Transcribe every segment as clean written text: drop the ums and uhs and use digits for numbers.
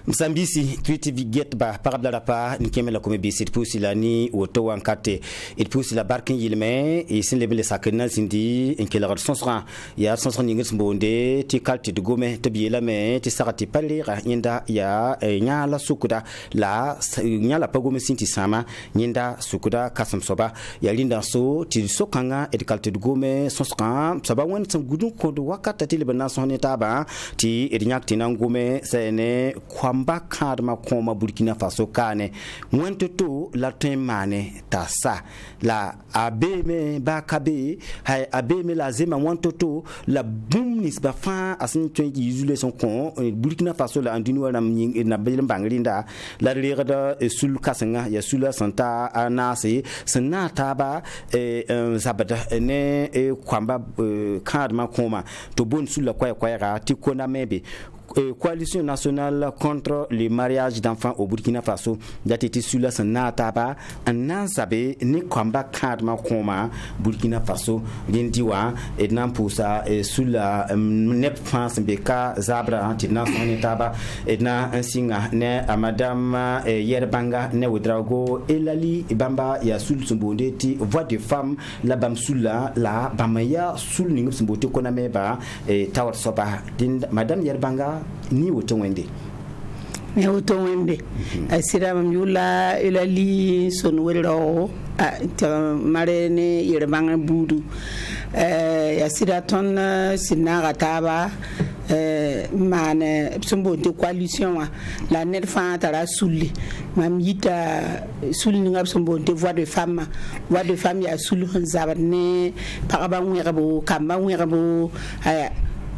Msambisi tweet viget ba parabla la pa ni kemela kome bi sit pusi la ni woto wankate it pusi la barkin yilme e sin lebele sakena sindi en kela sonsra ya sonsra ni ngis bonde ti kalti de gome te bi la me ti sarati palira nyinda ya nyala sukuda la nyala pagome sinti sama nyinda sukuda kasam soba ya linda so ti sokanga et kalti de gome sonsra saba won sam gudun ko do wakata ti lebana sonne taba ti et nyak ti nangome sene kwamba kadma koma Burkina Faso kane mwentoto la temane tasa la abeme bakabe hay abeme la zema mwentoto la bumnis ba fa asin twenji yuzule son kon Burkina Faso la andini wala na belim banglinda la rega sul kasanga ya sula santa anase sanata ba zabada ne kwamba kadma koma to bon sula kwa ra ti kona mebe coalition nationale contre le mariage d'enfants au Burkina Faso datiti sula sanataba anansabe ni kwamba kadma koma Burkina Faso lindiwa ednan pusa sula nep France beka zabra antinan sonetaba edna ansinga ne madame Yerbanga ne Ouedraogo elali bamba ya sul sumbonde ti voix de femme la bam sula la bamaya sul ningu sumbote kona meba tawar soba madame Yerbanga ni woto wende asira mam yula ilali son wero marene Yerbanga budu asira ton sinaga taba mane sombo de coalition la net fa tara sulli mam yita sulli ngab sombo de voix de femme ya sulli zabane paraba ngabo kamba ngabo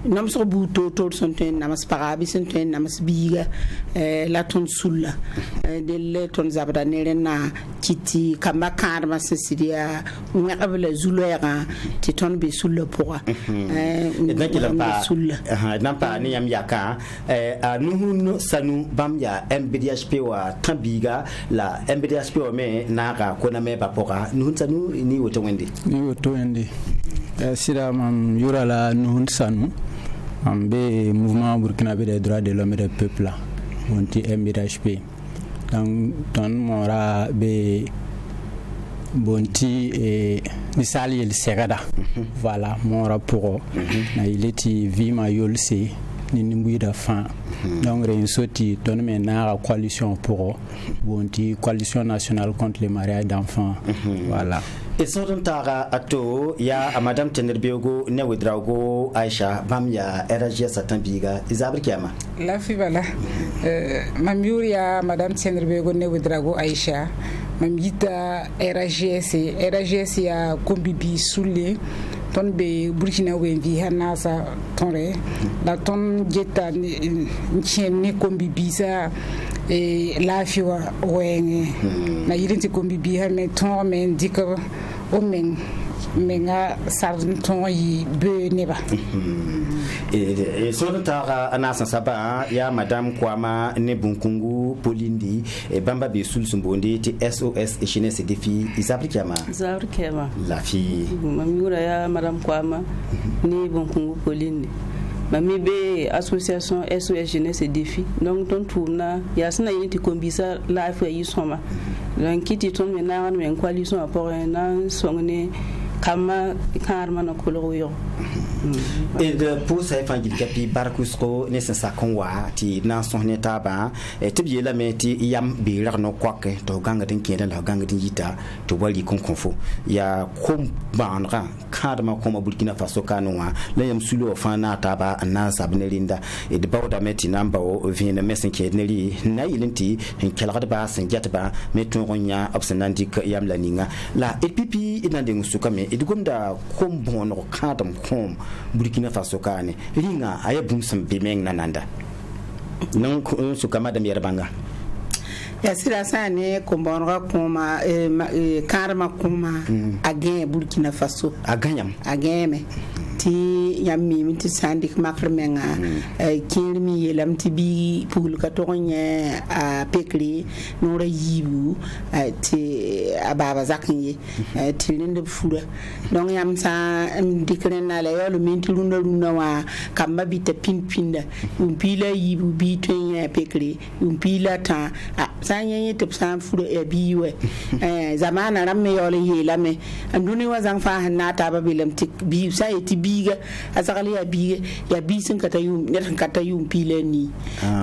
nam so buto to sonten namas parabi sonten namas biga la ton sulla de le ton zabada nerena titi kamba karma sesidia ngabla zuloera ti ton be sulla poa sulla nampa ni yam yaka nuhun sanu bam ya MBDHP wa tambiga la MBDHP wa me naga kona me bapora nuhun sanu ni woto wende sira mam yura la nuhun sanu ambe mouvement burkinabé des droits de l'homme et des peuples monti MBDHP donc ton mora be bonti et misali el segada voilà mora pour na ileti vima yolse ni nimbuida fin donc réussiti ton mena coalition pour bonti coalition nationale contre le mariage d'enfants voilà. Et son tara ato ya madame Tenerbiogo ne Ouedraogo Aisha bam ya RG Satambiga izabri kiama la fi bala mam yuria madame Tenerbiogo ne Ouedraogo Aisha mam yita RGS ya kombibi soulé ton be Burkina Wenvi hanasa tonre la ton jeta ni kombibi sa e la fi wa wenge na yirinti kombibi ha me ton me ndika o menga sarton yi be neba et son tara anasa saba ya madame Kwama ne Bunkungu Polindi et bamba be sul sumbondi ti SOS et jeunesse défi isabri kiama la fille mamura ya madame Kwama ni Bunkungu Polindi mami be association SOS jeunesse défi donc ton tourna ya sina yiti kombisa la fa yi soma donc kiti ton mena en coalition apport na songne kama karma na koloro yo et de pour ça fangil kapi barkusko ne sa konwa ti na sonne taba et tibi la meti yam bi rarno kwake to ganga din keden la ganga din yita to wali konfo ya kom banra kadma koma Burkina Faso kanwa la yam sulo fana taba na sabnelinda et de bawda meti namba o vina mesin kedneli na yilinti en kelgad ba sen jatba meton ronya obsenandik yam laninga la et pipi inande musukame et gomda kom bono kadam kom Burkina Faso kane ringa aya bumsam bimeng nananda non suka madame Yerbanga ya sira sane kombonra kuma karma kuma agen Burkina Faso aganyam ageme ti yammi mi ti sandik makrmenga kirmi yelam ti bi pul ka tonye a pekri nora yibu ti ababa zakinye ti nende fura donc yam sa dikren na le yolo min ti runa wa kamba bi ta pinda pila yibu bi tonye pekri pila ta sanye te san fura e biwe zamana ramme yolo yelame anduni wa zang fa na ta ba bilam ti bi sa ti biga asakali ya biga ya bisin kata yum net kata yum pila ni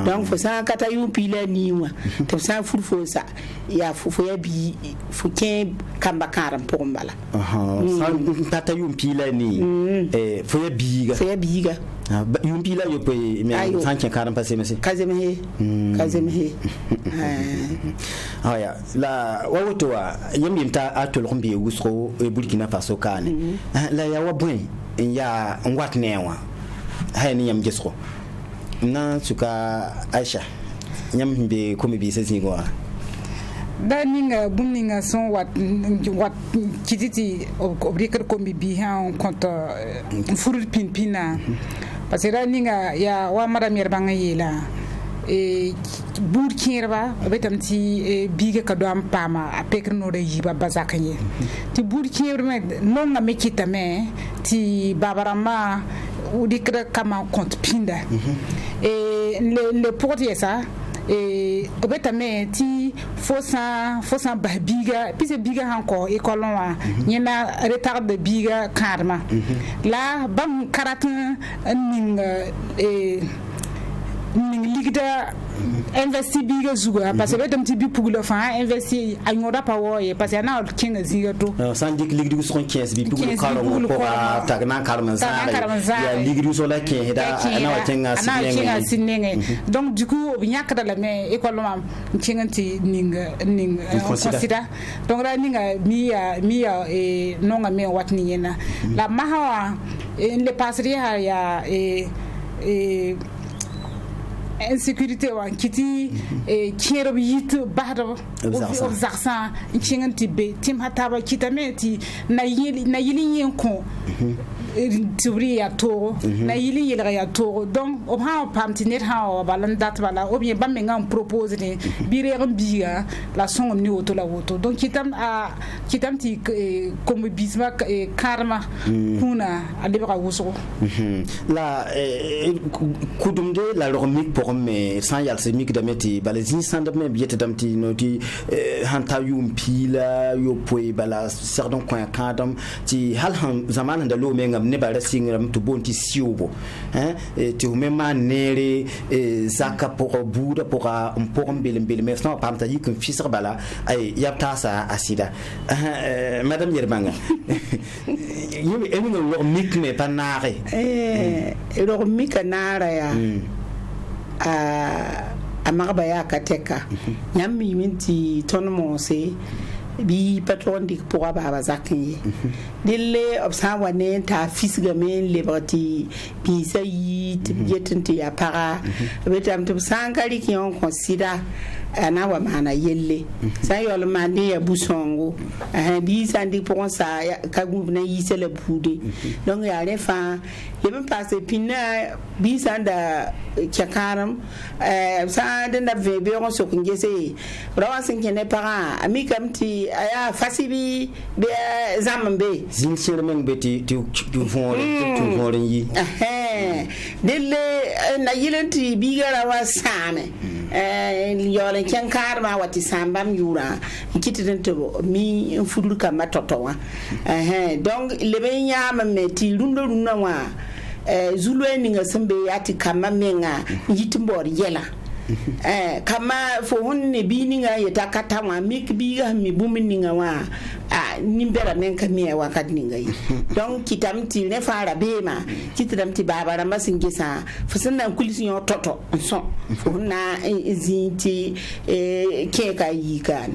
donc fo sa kata yum pila ni wa te sa furfo sa ya fo ya bi fo ke kamba karam pour mbala sa kata yum pila ni fo ya biga yum pila yo pe me sanke karam passé monsieur kazeme aya la wawoto wa yemimta atol rombi wusro Burkina Faso kan la ya wabwen ya ngwat newa hayni yam gisro na suka Aisha nyam be komi bi sesi go da ninga bumninga son wat kititi obriker komi bi ha compte furul pinpina parce que da ninga ya wa madame yerbanga yela buur kierba betam ti biga ka do am pama a pekr no de yiba bazakanye ti buur kierba me non na mekita me ti babarama udikra kama compte pinda le portier ça obetame ti fosa biga puis biga encore école wa nyena retard de biga karma la bam karatin ning ligda investi biga zuga parce que dem ti bi pour le fa investi anyoda pa woye parce que na kinga ziga to sandik ligdu so 15 bi pour karo ko tagna karman sa ya ligdu so la ke da na watenga sinenge donc du coup bi nyaka dala me école mam kinganti ning consider donc ra ninga miya e nonga me watni yena la mahawa le passeria ya insécurité wa kiti kero yit bahdo obzarsan kinganti be tim hataba kitameti na yili yenko tibri ya to na yili yela ya to donc o ha pamtinet ha balan dat bala o bien bamme ngam propose ni bire biga la songom ni auto la auto donc kitam ti comme bisma karma kuna alibra wuso la kudumde la lormique pour me sans yal semik dameti balazin sans me biete damti noti hanta yum pila yo poi bala serdon coin kadam ti halhan zaman da lo menga ne bara singram to bonti siobo ti humema nere zaka pour buda pour mbele mais sans pamta yi kun fisar bala ay yapta sa asida madame Yerbanga yumi enu lo mik me panare lo mik nara ya a magabaya kateka nyammi minti tonmo se bi patron dik pour baba zakinye dille obsa wane ta fisga men liberty bi sayi tibjetenti ya para betam to sankari ki on consider ana wa mana yelle sa yol mande ya busongo bi sandi pour ça ka gubna yisele bude donc ya refa yebe passe pina bi sanda chakaram sa de na vebe on so kungese rawa sinkene para ami kamti aya fasibi be zambe zin sirmen beti tu vont yi dille na yilenti bi gara wa same yole ken karma wati sambam yura kitiden to mi fudur kama totowa donc lebe nyama meti lundo wa zulu eninga sembe yati kama menga yitimbor yela kama fo honne bininga yeta katama mik biga mi bumininga wa nimbera men kamiya wakati ninga yi donc kitamti ne fara bema kitamti baba ramba singisa fusana kulisi yo toto so funa zinti keka yikan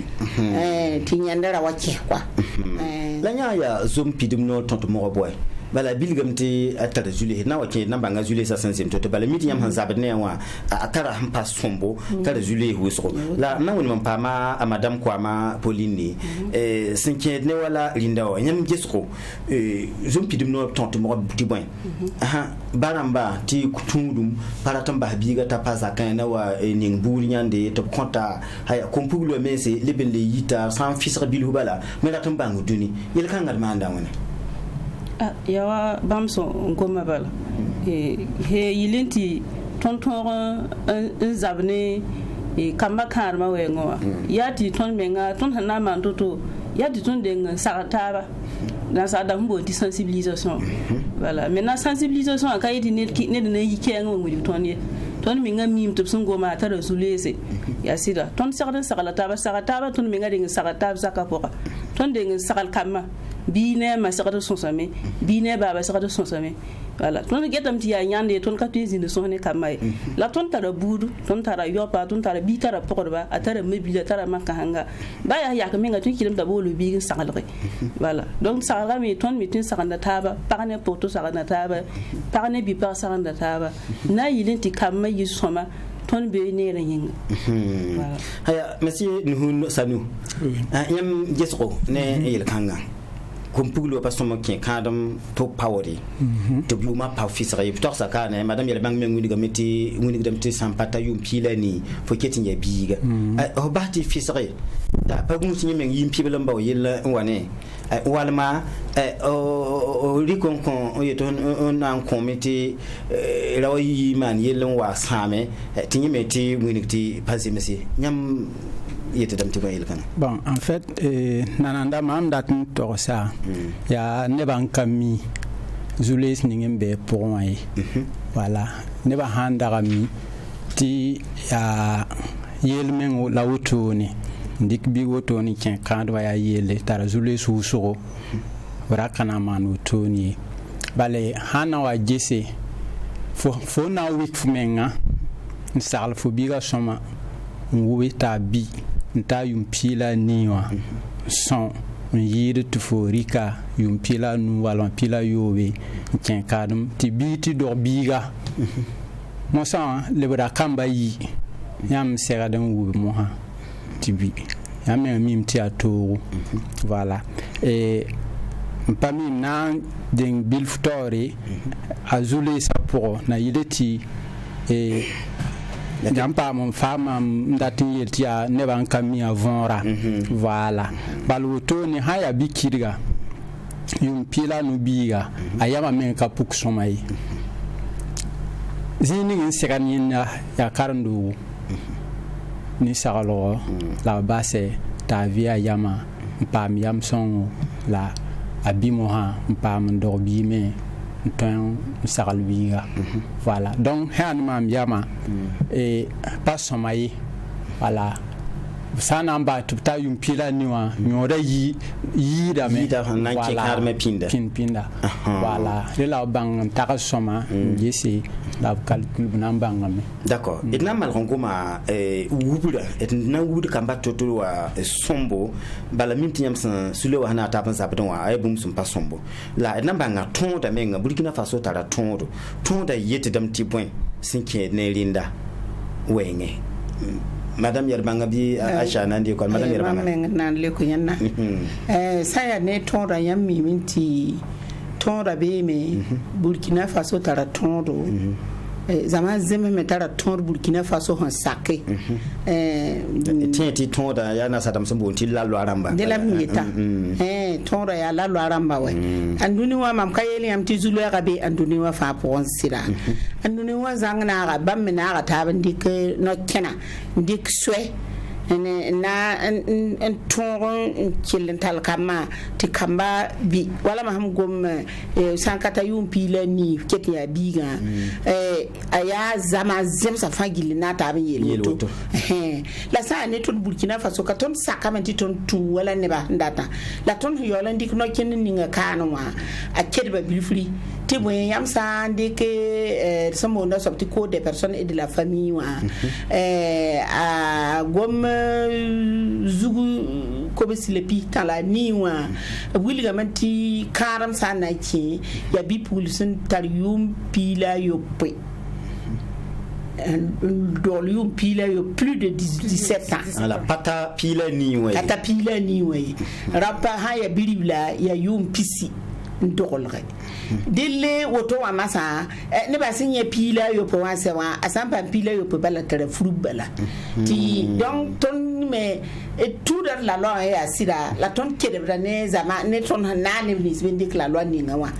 tinyandara wache kwa lanya ya zompi dimno tonto mo boy bala bilgam te atara zule na wake na banga zule sa sensim to bala miti yam han zabne wa atara han pas sombo tara zule huso la na woni man pama a madame Kwama Pauline sinke ne wala linda wa nyam gesko zum pidim no tonto mo buti boy baramba ti kutundum paratamba biga ta pasa kan na wa ning buri nyande to konta haya kompulo mese lebel le yita sans fisra bilu bala me la tamba nguduni yel kan ngal manda wona yawa bamso ngoma bala he yilenti tonton un zabne kamba karma wengo yati ton menga ton hana man toto yati ton de sarataba dans sa dambo di sensibilisation voilà maintenant sensibilisation akayiti ne ne yikengo ngudi ton menga mim to sungo ma tara sulese ya sida ton sarataba ton menga de sarataba zakapora ton de sakal kama bine ma sakata sonsame bine baba sakata sonsame voilà ton getam ti ya nyande ton katizine sonne kamay la ton tara budu ton tara yopa ton tara bitara pokorba atara mebila tara makanga baya ya kamenga ton kilim da bolu bi sakalre voilà donc sakala mi ton mitin sakanda taba parne porto sakanda taba parne bi par sakanda taba na yilinti kamay yisoma ton be ne yin voilà haya monsieur nuhun sanu yam jesro ne yel kanga compuglo pas somo kin kadam to poweri to biuma pa fisra yi to saka na madame yele bang men ngudi gameti ngudi gameti sampata yum pilani fo ketin ya biga o bati fisra da pa gum tinye men yim pibela mbaw yel wane walma o rikon kon o yeton on an committee rawi man yel wa same tinye meti ngudi ti pasimesi nyam bon en fait nananda mam datin to ça ya ne ban kami zules ningembe pour moi voilà ne ba handa kami ti ya yelmen la wotoni ndik bi wotoni ken kadwa ya yele tara zules usuro rakana manu toni bale hana wa jese fo na wik fumenga nsal fo biga soma ngwe tabi nta yumpila niwa son yiri tuforika yumpila nu walon pila yowe ken kadum ti biti do biga mo sa lebra kamba yi yam sera dan wu mo ha ti bi yam mim ti ato voilà et parmi nan den bil story azule sa pour na yideti et jampa mon femme ndatin yetia ne ban kami avonra voilà baluto ni haya bikirga yum pila no biga ayama men ka puk somai zini ngin sekanina ya karandu ni sagalo la base ta via yama pam yam son la abimoha pam dorbi me ton sagalbiga voilà donc han mam yama et pas somai voilà sana amba tuta yum pila niwa nyoda yi da me voilà pinda voilà la bang ta soma yesi la calcul nambanga me d'accord et na mal ngoma wubuda et na wubuda kamba toto wa sombo bala minti nyamsan sule wa na ta pansa paton wa ay bum sum pa sombo la et namba nga ton da menga Burkina Faso tara ton da yete dam ti point sinke ne linda wenge madame Yerbanga bi Aisha nandi ko madame Yerbanga nan le ko yanna saya ne ton da yam mi minti ton da be me Burkina Faso tara ton do zaman zeme me tara ton Burkina Faso han saké tienti ton da ya na sadam sambo ti la lo aramba de la mieta ton da ya la lo aramba we anduni wa mam kayeli am ti zulu ya be anduni wa fa pon sira anduni wa zangna ga bam na ga taban dik no kena dik swe na en ton kilin talkama ti kamba bi wala ma ham gom sankata yum pila ni keti ya biga aya zama zem sa fagili na ta bin yeloto la sa ne ton Burkina Faso ka ton sakamenti ton tu wala ne ba ndata la ton yola ndik no ken ni nga kanwa a kedba bilfri te boyen yam sa ndike samo na sorti ko des personnes et de la famille wa a gom zugu ko be sile pi tala ni wa wilga manti karam sana ki ya bi pulsun tar yum pila yo pe dolium pila yo plus de 17 ans la pata pila ni way rapa ha ya biribla ya yum pisi ndolre dille woto wa masa ne ba sinye pila yo po wa se wa asampa pila yo po bala tere frubala ti donc ton me tout dans la loi ya sira la ton kede brane zama ne ton hanane ni bindi la loi ni ngawa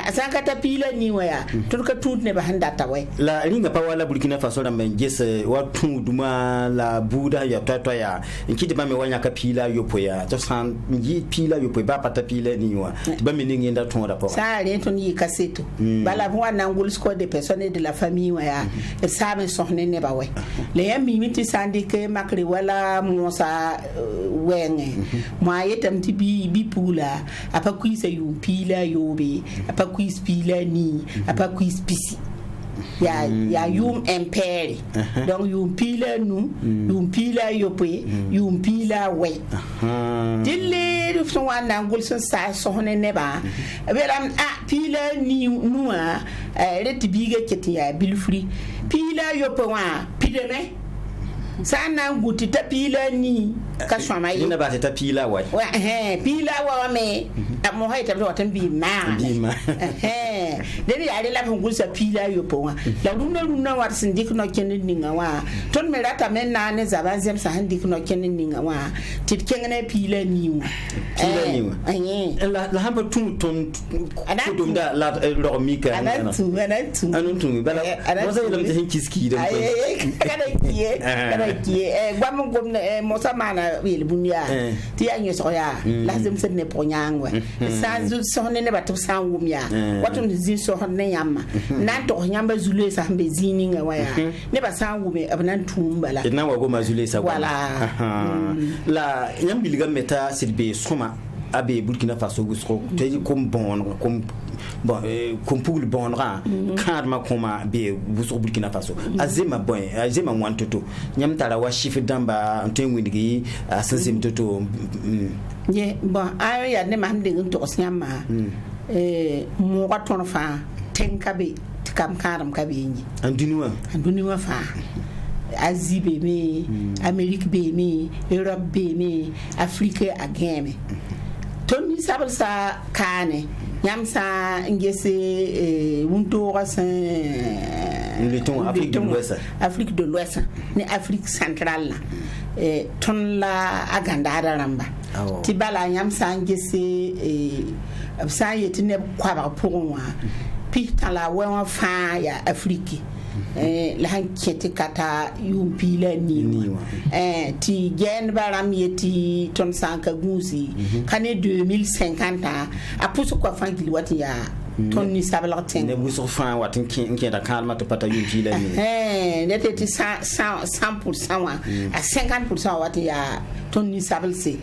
asanka ta pila ni wa ya ton ka tout ne ba handa ta wai la ringa pa wala Burkina Faso da men gese wa tun duma la buda ya toto ya nkidi ba me wanya ka pila yo po ya to san yi pila yo po ba pata pila ni wa ba me ni nda ton rapport ça rien ton yi kaseto bala wa nangul score des personnes de la famille wa ya ça me sohne ne ba wai le yami miti sandike makri wala mosa wenge moi yetam ti bi pula apa kuisa yu pila yobe apa kuis pila ni apa kuis pisi ya yum empere donc yum pila nu yum pila yope yum pila we dille so wana ngul so sa so ne ba beram pila ni nuwa reti biga keti ya bilfri pila yope wa pideme sana nguti ta pila ni ka shoma yi ina ba ta pila wa pila wa me mo haita do tan bi ma deni ya la ngul sa pila yo po wa la lunna war sindik no kenin ni ngawa ton me rata men na ne zaban zem sa handik no kenin ni ngawa tit kengene pila ni wa la hamba tun kudum da la lo mika anatu bala mo sa lam te kiski da kada ki gwam gom mo sa mana wil bunya ti anyo so ya lazim se ne ponyangwa sa so ne ba to sa ngum ya watu nzi so ne yamma na to nyamba zulu sa mbe zini ngawa ya ne ba sa ngum abnan tumbala na wa go ma zulu sa wala la nyambi liga meta silbe soma abe Burkina Faso gusro te comme pour le bon ran karma koma be buso Burkina Faso azema wantoto nyam tara wa chiffre damba ntenwindigi asensim toto ye bon ayo ya ne mahande nto osnyama mo waton fa tenkabe kam karam kabe nyi anduniwa fa Asie be me Amerique be me Europe be me Afrique ageme toni sabal sa kane nyam sa ngese wunto rasin Afrique de l'Ouest ni Afrique centrale ton la aganda ramba ti bala nyam sa ngese sa yeti ne kwaba pour pi tala wa fa ya Afrique la hanketi kata yumpila ni ti gen baram yeti ton sanka gusi kane 2050 a puso kwa fangili wati ya ton ni sabla ten ne buso fan watin kin da kalma to pata yumpila ni ne teti 100% wa a 50% wati ya ton ni sablse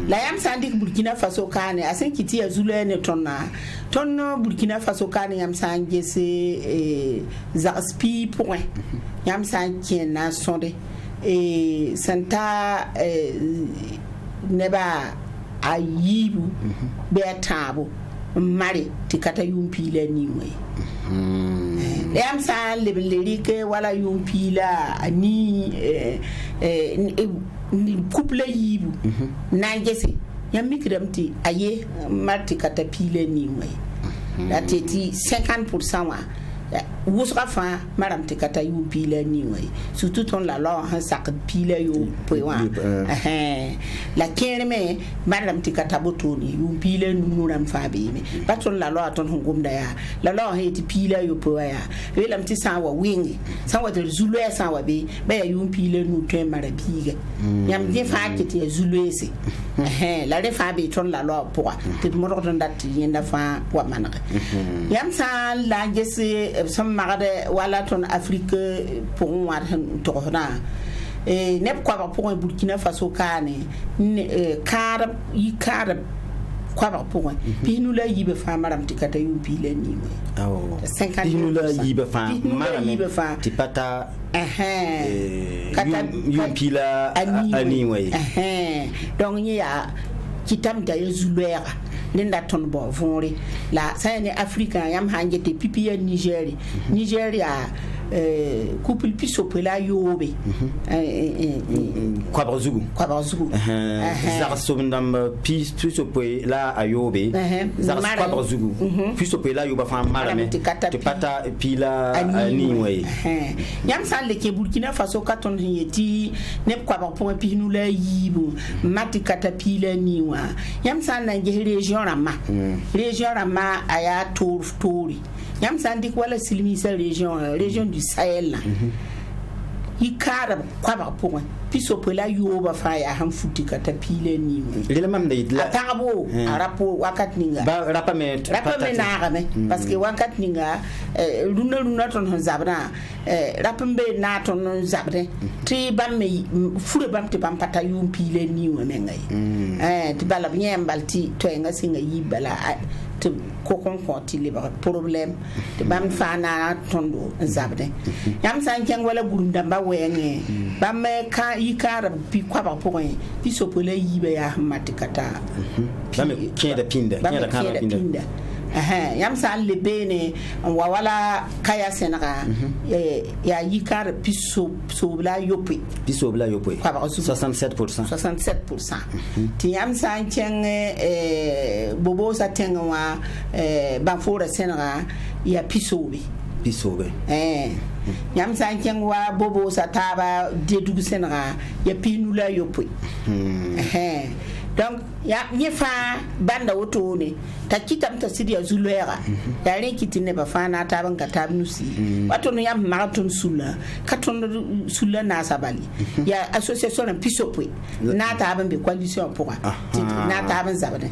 la yam sandik Burkina Faso kane asen kiti ya zulu ne ton Burkina Faso kane yam sanje se zaspi point yam sanje na sonde santa neba ayibu betabo mari tikata yumpila niwe yam sa lebelike wala yumpila ni ni couple yibu nangese yam mikramti aye marti kata pile niwe la teti 50% wa wusra fa maram te kata yu pile niwe surtout on la loi han sak pile yo poa la kerme maram te kata botoni yu pile nuram fa be me baton la loi ton ngumda ya la loi he ti pile yo poa ya welam ti sa wa wingi sa wa de zulu ya sa wa be ya yu pile nu te marabiga yam je fa ke ti zulu ese la de fa be ton la loi poa te mo ro don dat yenda fa wa manaka yam sa la gese some magade wala ton Afrique pour moi torna ne kwa pour Burkina Faso kane karab kwa ba pour pi nu la yibe fa maram tikata yum pi le ni we oh 50 pi nu la yibe fa maram tipata kata yum pi la ani we donc ni ya kitam da yezulera linda ton bo vonri la sayne africain yam hanjete pipi ya Nigeria couple piso pela yobe kwa bazugu za sobndam piso pela ayobe za kwa bazugu piso pela yoba fa marame te pata pila ani we yam salle ke Burkina Faso katon yeti ne kwa ba point pinu la yibu mati katapila niwa yam salle nge région rama aya tori yam sandi wala silmisa région du Sahel yi kara kwa ba point piso pela yoba fa ya han futi katapila ni le mam de la tabo arapo wakat ninga ba rapame na game parce que wakat ninga luna ton zabra rapambe na ton zabre ti bamme fure bam te bam pata yum pile ni wa mengai ti bala bien balti to nga singa yibala te kokon konti le ba problème te bam fana tondo zabre yam san ken wala gurunda ba wenge bam ka yikara pi kwa ba point pi sopole yibe ya matikata bam kenda pinda yam san le bene wa wala kaya senaka ya yikara pi sobla yopi 67% ti yam san ken bobo sa tenwa banfora senaka ya pisobe yam san ken wa bobo sa taba dedugu senaka ya pinula yopi donc ya nyefa banda woto ne ta kitam ta sidia zulera ya ren kitine ba fana ta ban ka tabnusi wato no yam marathon sulla katon sulla na sabali ya association pisope na ta ban be coalition pour na ta ban zabade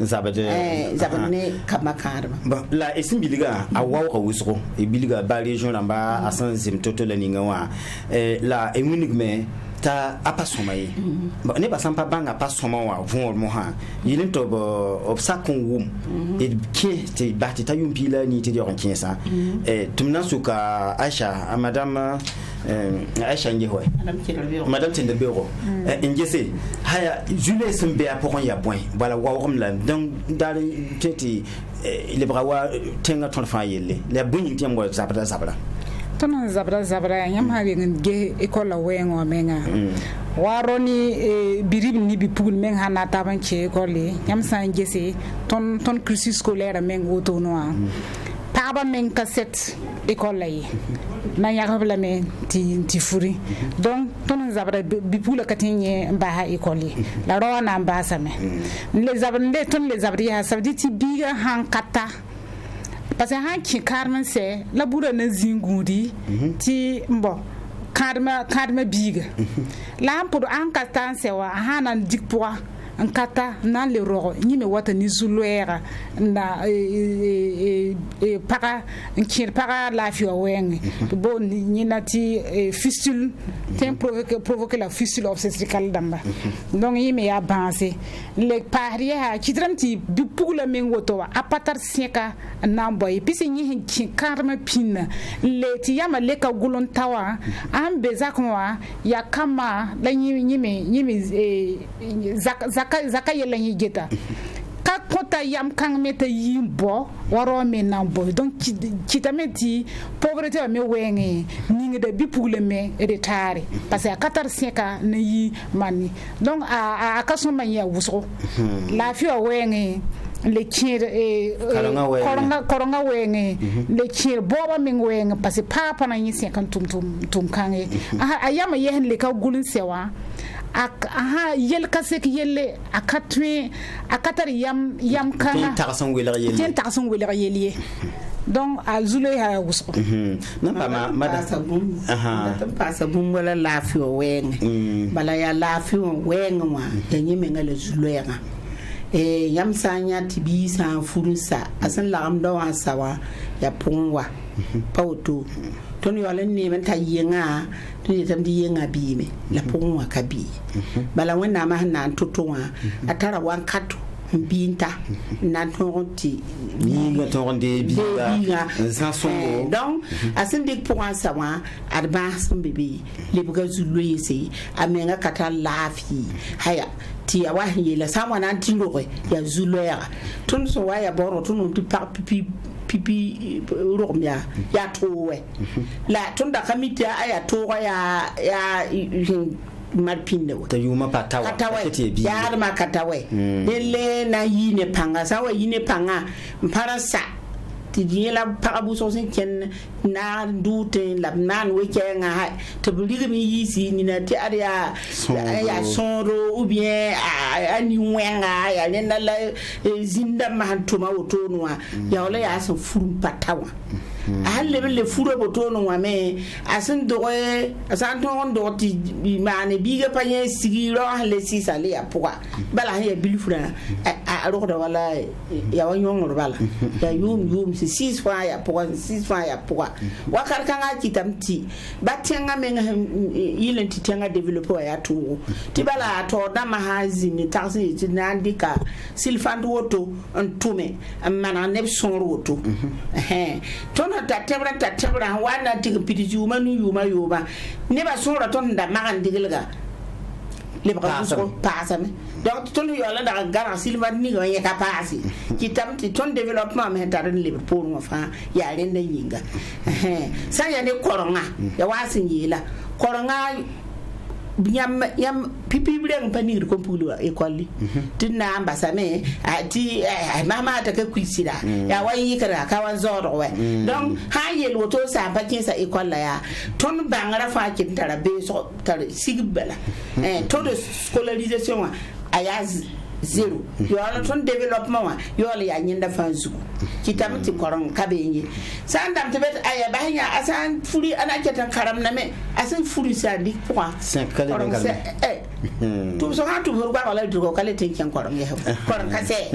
kamakarba ba la esim biliga awaw ka wusro e biliga ba region lamba asan zim toto la ninga wa la emunigme ta apasoma yi ne ba sampa banga pasoma wa von mo ha yilin to bo obsakon wum e ke te bati ta yum pila ni te dion kinsa tumna suka Aisha madame Aisha ngehoy madame Tenderbero ngese haya jule sembe apon ya point voilà wawom la donc dans tete le brawa tenga ton fa yelle le bunyi tiambo zabra tono zabra yam ha ge école wengo menga waroni birib ni bi pugul men hana taban che école yam san gese ton cursus scolaire men woto noa taba men cassette école yi na yakabla men ti furi donc tono zabra bi pula katinye ba ha école la rona ba same les zabri ha sabdi ti biga han kata parce que han ki karman se la bura na zingudi ti mbo karma biga la pour an katan se wa hanan dikpoa an kata nan le ro ni me wata ni zulwera na para nkir para la fi wen bon ni nati fistule tem provoquer la fistule obstétricale damba donc yi me ya banse le parier ha kitramti bi pugula men woto wa apatar seka nan boy pisi ni hin karma pin le ti yama le ka gulon tawa an bezakwa ya kama la ni me zaka yelen yigeta ka kota yam kan meta yimbo waro me nambo donc kitameti pauvreté me wenge ningi de bipule me retard parce que 4 na yi mani donc a kaso man ya wuso la fi wenge le kir koronga wenge le kir boba min wenge parce que papa na yi 50 tum kange ayama yehen le ka gulun sewa aha yel kasek yelle akatar yam kana tarson weler yeli donc azule ha wusko non pas madame pasa bum wala lafio wen bala ya lafio wen wa tanyi mengale zulera yam sanya tibi sa furusa asan la am dawa sawa ya punwa pauto ton yolen ni men tayenga ni tam di yenga bi me la punwa kabi bala wona ma na totowa atara wan katu binta na tonti ni tonde biga sans son donc asin dik pour un sawa advance bébé les buga zuluisi amenga kata lafi haya ti ya wahi la sawa na tindore ya zuluera tun so waya boro tun tu par pipi romia ya towe la tun da kamita aya towa ya marpinde ta yuma patawa ya ma katawe dele na yine panga sawa yine panga parasa ti la parabu so sin ken na dute la man wekenga ha to buligi mi yisi ni na ti aria ya sonro ou bien ani wenga ya nenda la zinda mahantuma wotonwa ya wala ya so furu patawa halle le furo botono wa me asin doye asan ton do ti mane biga panye sigiro halle sisa le ya poa bala ya bilfura a ro da wala ya wanyong bala ya yum si 6 fois ya poa 6 fois ya poa wakar kanga kitamti batenga menga ile titenga developer ya tu ti bala to da mahazi ni taxi ti nandika silfandu woto ntume mana ne son woto ton ta tebra wana tig piti juma nu yuma ne ba sura ton da magan digilga le ba so pasame donc ton yo la da gara silva ni go ye kapasi kitam ti ton development me ta le pour mo fa ya len da yinga sa ya ne koronga ya wasin yila koronga yam pipi breng panir ko pulu école tinna ambasame ati mama ta ka kwisira ya wayi kara ka wan zoro we donc ha yel woto sa pa kin sa école ya ton bangara fa kin tara be so tar sigbala ton de scolarisation aya zero yo ala ton développement wa yo ala ya nyinda fa zuku kitamti koron kabenye sandam tebet aya bahnya asan furi anaketa karam na me asan furi sa dik point 5 kale tu so ha tu ba wala du ko kale tin kan koron ye koron kase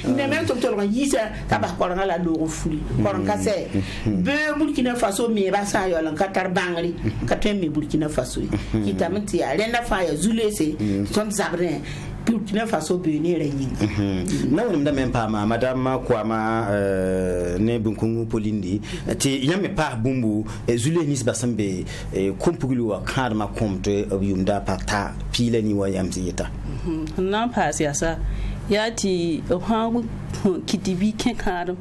ne men to to yisa ka ba koron ala do ko furi koron kase be Burkina Faso me ba sa yo lan katar bangri ka temme Burkina Faso kitamti ya renda fa ya zulese ton zabrin Burkina Faso beni renyinga na woni mda men pa ma madame Kwama ne bunkungu polindi ti yame pa bumbu zule nis basambe kompugulu wa karma komte yumda pata pile ni wa yamzi yeta na pa siasa yati ha kitibi kenkaro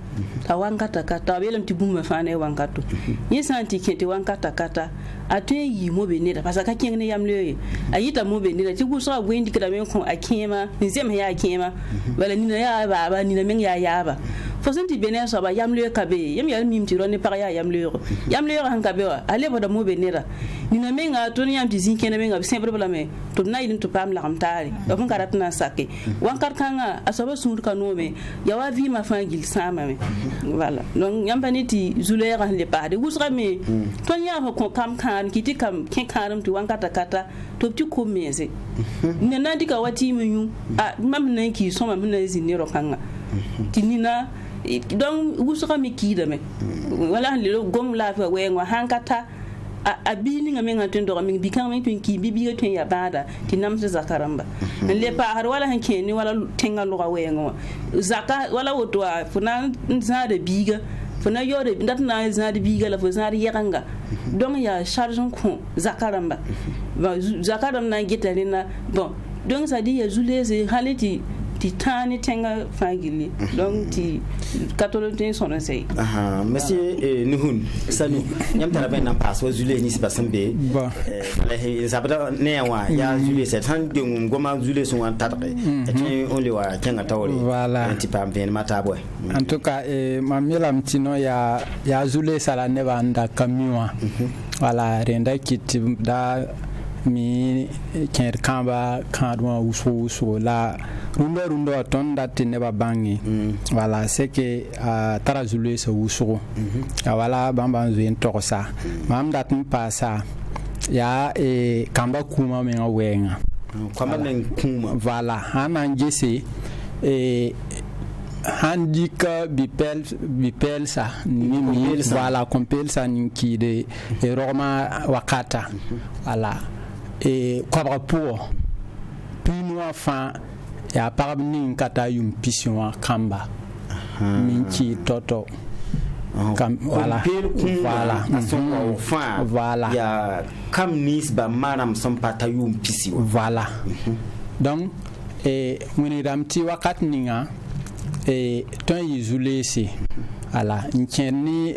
ta wankata kata belam ti bumma fane wankato yisanti kete wankata kata atwe yi mo be ne da pasa ka kin ne yamle ayita mo be ne da ti gusa gwendi kida men ko akema nzem ya akema wala ni na ya baba ni na men ya yaba fosanti bene so ba yamle ka be yam yal mim ti roni par ya yamle han ka be wa ale boda mo be ne da ni na men ga to ni yam ti zin ken men ga sempre bla me to na idin to pam la kamtari do fun karat na sakke wankar kanga asaba sur ka no me ya wa vi ma fangil sama me voilà donc yam baniti zulera le pa de gusra me to nya ko kam kan kiti kam ken karam to wankata kata to ti ko meze ne na dika wati menyu a mam nan ki so mam na zinero kanga tinina donc gusra me ki de me wala le gom la fa we ngwa hankata a bini nga menga tendo mi bikang men tun ki bibi ga tun ya bada tinam se zakaramba le pa har wala han keni wala tenga lo ga wengo zaka wala woto funa nzade biga funa yore ndat na nzade biga la funa yeranga donc ya charge ko zakaramba zakaram na gitarina bon donc ça dit ya zulese haliti titani tenga fangili donc ti katolotin sono sei monsieur nuhun salut nyam tara ben nan passe zule ni sibasambe sabata ne wa ya zule c'est tan de ngoma zule son wan tatre et on le wa kenga tawri voilà un petit peu bien mata boy en tout cas mamela mtino ya zule sala ne banda kamiwa voilà renda kit da mi ker kamba kadwa uso la rundo ton date ne ba bangi voilà c'est que tara zulu se uso voilà bamba zuen tosa mam dat mi passa ya kamba kuma me wenga kamba men kuma voilà hanan gese handika bipel sa ni voilà compel sa ni ki de roma wakata voilà et quoi pour puis nous enfin ya pagb ning kata yum piswa kamba minki toto voilà voilà ya kam nis ba maram som pata yum pisi voilà donc woni ramti wakat ninga ton yizule si ala nkeni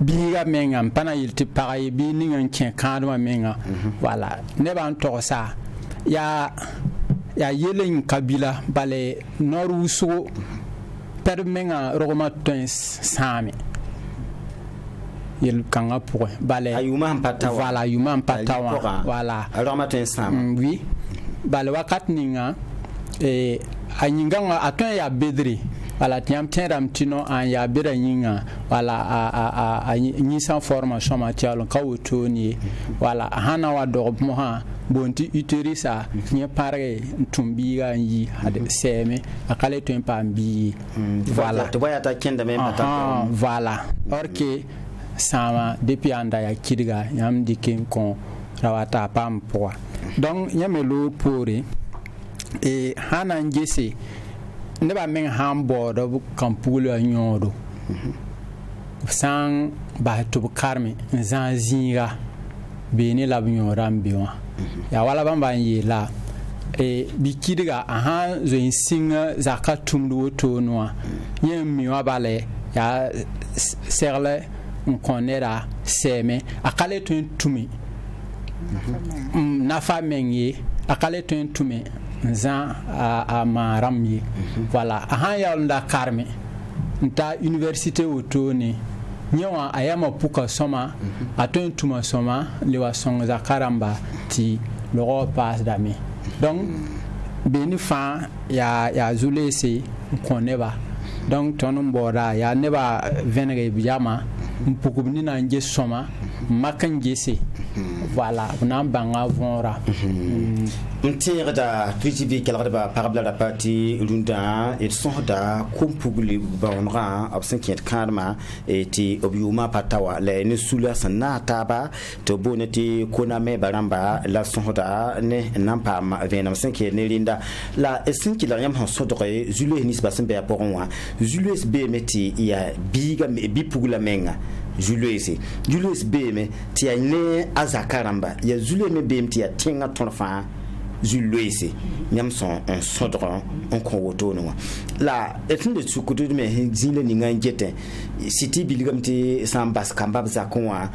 biga menga pana yilti paray bi ninga nken kadma menga voilà ne ban to sa ya yelen kabila bale noruso per menga rogma ton sami yel kanga pour bale ayuma patawa voilà yuma patawa voilà rogma ton sami oui bale wakat ninga anyinga aton ya bedri wala tiam tiram tino an ya bira nyinga wala a nyi sans formation matière ka wotoni wala hana wa do mo ha bonti uterisa nye pare tumbiga yi hade seme akale to pambi voilà to boya ta kenda me pata voilà orke sama depuis anda ya kidiga yam dikin kon rawata pam poa donc nyamelo pore hana ngese ne ba men hambo do kampulu nyodo sang ba to karmi zan zinga be ni lab nyoram biwa ya wala bamba yi la bikidiga zo singa zakatum do to noa yem mi wa bale ya serle on konera seme akale to tumi na famenye akale to tumi zan a maramye voilà han ya nda karme nta université otoni nyawa ayama puka soma aton tuma soma lewa song za karamba ti le passe dami donc beni fa ya zulese koneba donc tonon bora ya neba venere biyama mpukubni na nje soma makangese voilà on banga vonra mtir da twitivi kelgada ba parabla da parti lunda et sonda kumpugli baonra absenkiet karma eti obiuma patawa le ne sula sanata ba to boneti koname baramba la sonda ne nampa ma venam senkiet ne linda la esinki la yam sodre zule nis basembe ya poronwa zule be meti ya biga bi pugula menga Julius Beme tia ne azakaramba ya Julius me bem tia tinga tonfa Julius nyamson un sodron on konwoto no la etinde tsukudu me zile ni ngangete city biligamti sambas kamba za konwa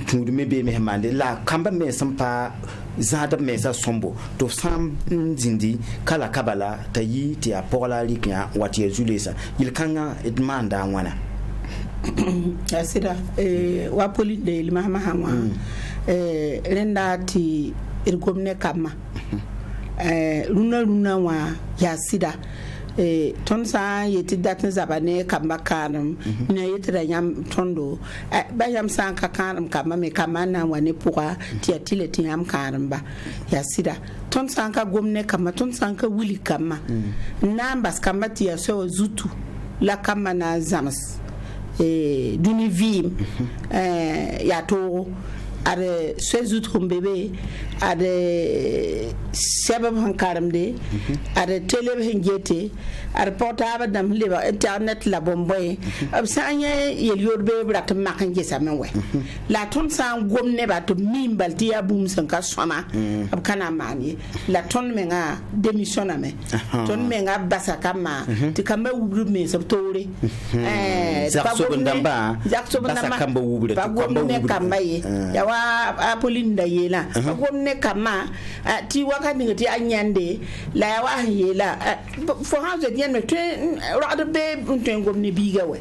tundu me beme mande la kamba me sampa zada me sa sombo to sam zindi kala kabala tayi tia pola liknya wati Julius ilkanga edmanda wana asira wa poli de mama hamwa renda ti irgomne kama luna wa ya sida ton sa yeti datna zabane kamba kanam ne yetira nyam tondo ba yam san ka kanam kama me kama na wane puwa ti atile ti yam kanam ba ya sida ton san ka gomne kama ton san ka wuli kama nambas kama ti ya so zutu la kama na zamas duni vim ya to ade sezutrum bebe ade sebab hankaram de ade tele hengete ade portable dam leba internet la bomboy ab sanya yel yorbe brat makan gesa menwe la ton san gomne ba to mimbal ti abum san ka soma ab kana mani la ton menga démissionna me ton menga basa kama ti kamba wubru me sab tore zakso bondamba basa kamba wubru ba gomne kamba ye ya wa apolinda yela gomne kama ti wakati ngati anyande la wa yela fo hausa yen to rada be unten gomne biga we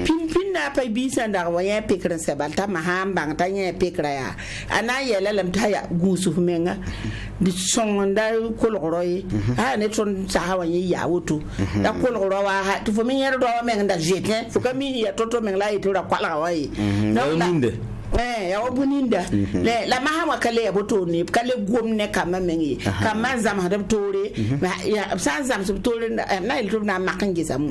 pin na pa bisa nda wa ya pekra sebalta mahamba ta nya pekra ya ana yela lam ta ya gusu menga di sonda koloroy ne ton sa hawa ya wotu da koloro wa ha to fo men yero do men da jete fo kami ya toto men la ito ra kwala wa yi ya obuninda le la mahama kale abotoni kale gomne kama mengi kama zam hadab tore ya san zam sub tore na il na makange zam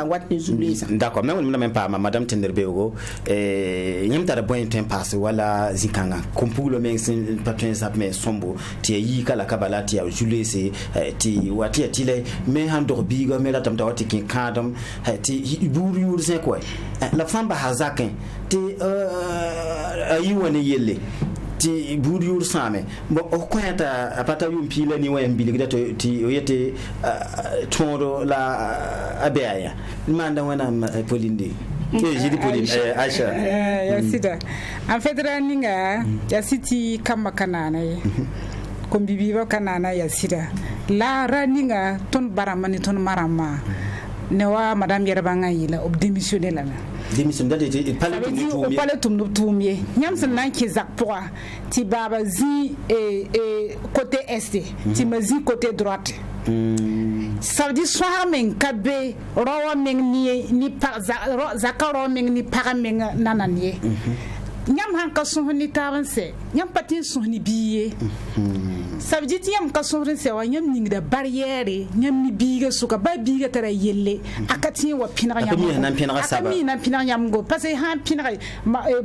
wat ni zulisa d'accord mais on même pas madame Tenderbego nyam tara boy temps passe wala zikanga kompulo men sin patien zap mais sombo ti yi kala kabala ti julese ti wati ti le mais handor biga mais la tam tawati kin kadam ti buru yur c'est quoi la femme ba hazakin ti ayi woni yelle ti buru same bo o koyata apata yum pila ni wayam biligda to ti yete tondo la abeaya manda wana polinde jidi Pauline Aisha ya sida en fait raninga ya siti kama kanana comme bibiba kanana ya sida la raninga ton baramani ton marama ne wa madame Yerbanga yila ob démissionner la démission date palais tumye nyam sen nan ki zak poa ti baba zi et côté est ti mazi côté droite ça veut dire soir men kabe rowa men ni par zakaro men ni par men nananie nyam han ka so ni tabanse nyam patin so ni biye ça veut dire nyam ka so se wa nyam ni da barrière nyam ni biga suka ba biga tara yelle akati wa pinara nyam akami na pinara nyam go parce que han pinara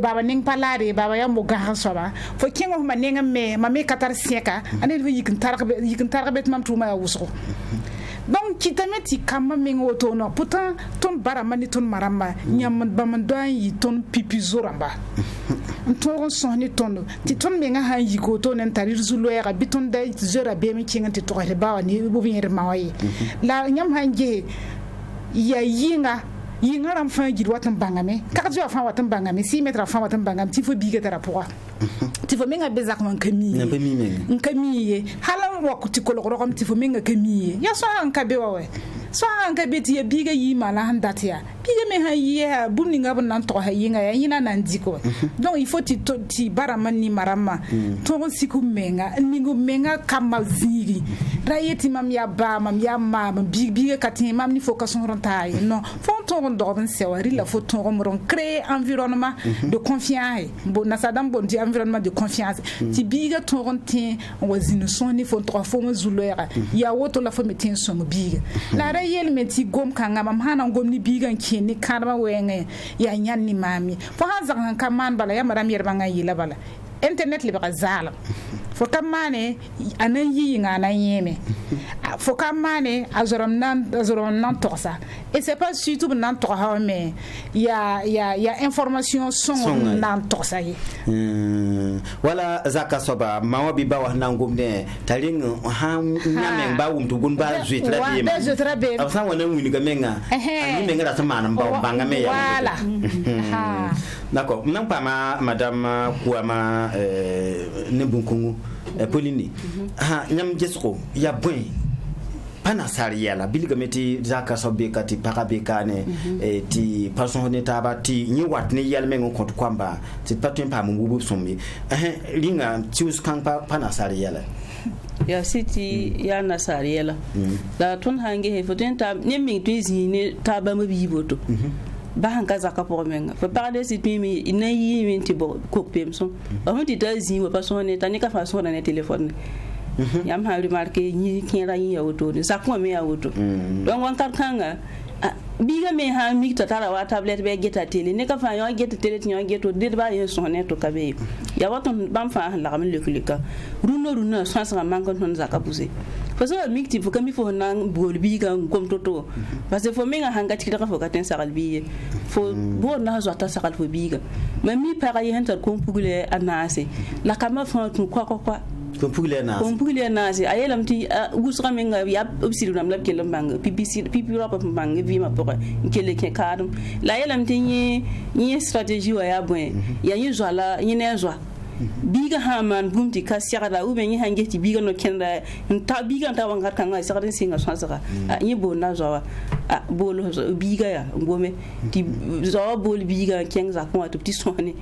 baba ning palare baba yam mo ga so ba fo kengo ma nenga me ma me katar sieka ane yikin tarbe mam tuma ya wuso donc qui te met kama mengo tono pourtant ton baramani ton maramba nyam bamandoan yi ton pipi zoramba ton sonni ton ti ton menga ha yi ko ton entari zuloya biton da zera be mi kinga ti to re ba ni bu bien mawaye la nyam hanje ya yinga ram fa gi watan bangame ka jo fa watan bangame 6 mètres fa watan bangame ti fo biga tara poa ti fo menga bezak man kami nkami halan wa kuti ko lo ti fo menga kami ya so an ka be wawe so an ka be ti ya biga yi mala handatia biga me ha yi bunni ngab nan to ha yinga ya yina nan diko donc il faut ti baraman ni marama to siku menga ningo menga kama zigi rayeti mam ya ba mam ya mam biga katin mam ni focus on rontaay non font on dorben sewari la faut on créer environnement de confiance bon na sadam bon di environnement de confiance ti biga to rontin wazino son ni faut trois fois zuloera ya woto la faut metin son biga la rayel meti gom kanga mam hana gom ni biga kini karma wenge ya nyanni mami fo hazan kan man bala ya madam Yerbanga yila bala internet le bazala fo kamane anan yi ngana yeme fo kamane azorom nan tosa et c'est pas surtout nan to ha mais il y a information son nan tosa yi wala zaka soba mawabi ba wa nangum ne taling ha nyamen ba wum to gun ba zuitra be afsan wana wuni ga menga ani menga da sama nan ba banga me ya wala d'accord nan pa madame Kouama Nebunkungu Pauline ha nyam jesko ya bon pana sariela bilga meti zaka sobe kati parabe kane ti person ne tabati ni wat ne yalme ngon compte kwamba ti patun pa mu bubu sommi linga tius kan pana sariela ya siti ya nasariela la ton hange he foten ta nyemi tuizi ne taba mabiboto ba hanka zaka pour menga fa parler si mi ina yi min ti bo ko pemson ba mo ti tazi wa person ne tani ka façon na téléphone yam ha remarqué ni kira yin ya woto ni sakwa me ya woto don wan karkanga biga me ha mi ta tara wa tablet be geta tele ne ka fa yo geta tele ti yo geto de ba yin son ne to ka be ya waton bam fa la kam le kulika runo sansa man kon ton zaka pousse parce que mi ti fo kami fo nan bol biga kom toto parce que fo me nga hanga ti ka fo ka ten saral biye fo bo na zo ta saral fo biga mais mi para yi henta kom pugule anase la kama fa tu kwa kompugile nasi ayelam ti gusra menga ya obsidu nam lab kelam bang pipi ropa bang vima pore kele ke kadum la yelam ti ni stratégie wa ya bon ya yi zwala yi ne zwa biga haman bumti ka siara u be ni hange ti biga no kenda ta biga ta wanga kan ga siara singa swansaka ni bo na zwa bolo biga ya ngome ti zo bol biga kenza ko to ti sone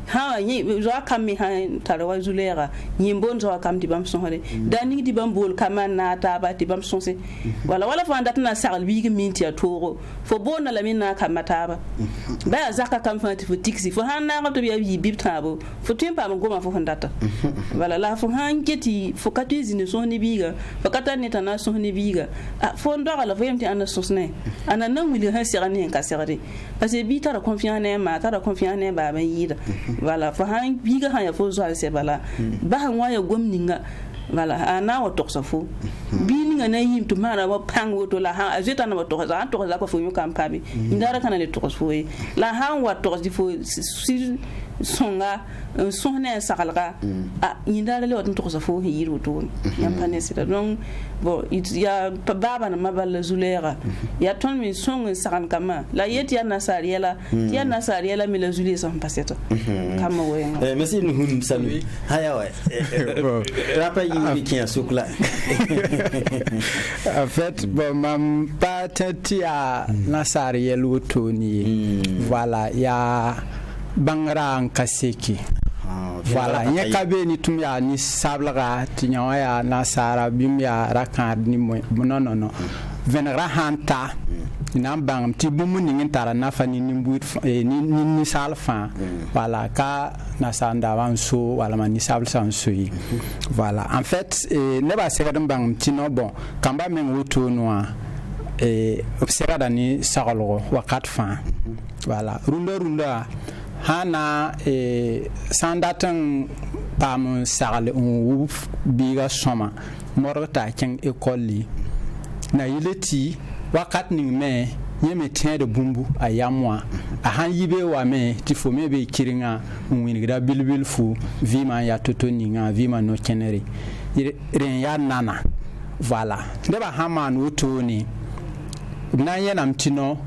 ha ni zo kam mi ha tarwa zulera ni bon zo kam di bam sonre dani di bam bol kama na ta ba di bam sonse wala fa ndat na sagal bi minti ya toro fo bona la min na kamata ba ba zaka kam fa ti fo tiksi fo han na to biya bi tabo fo timpa mo goma fo ndata wala la fo han keti fo katizi ne so ni biga fo kata ni tana so ni biga fo ndora la fo yemti ana sosne ana nan wili han sirani ka sirade parce que bi tara confiance ne ma tara confiance ne ba yida wala fo han biga han ya fo zo se bala ba han wa ya gomninga wala ana wa toksafo bi nga na yim to mara wa pango to la ha azeta na to za to za ko fo yukam pabi indara kana le toksafo la ha wa toksi fo songa sonne sakalga indara le wa toksafo hiru to yam panesita donc bon ya baba na mabal zulera ya ton mi song sakan kama la yeti ya nasariela mi la zulie sans paseta kama we merci nous salut haya ouais rappel yi qui en soukla en fait bon mam patati ya nasariel wotoni voilà ya bangra en kaseki voilà nya kabe ni tum ya ni sablaga tinya ya nasara bim ya rakad ni non venera hanta na bang ti bumu ni tara na fani ni mbut ni salfa voilà ka na sanda wan so wala man ni sable san so yi voilà en fait ne ba sega dum bang ti no bon kamba men wuto noa observa dani sagalo wakat fa voilà runda hana sandatan pam sagle on biga soma morta ken école na yileti wakat ning me yeme tien de bumbu ayamwa a han yibe wa me ti fo me be kiringa wingra bilbil fu vima ya toto ninga vima no keneri ren ya nana voilà ndeba haman wotoni na yenam tino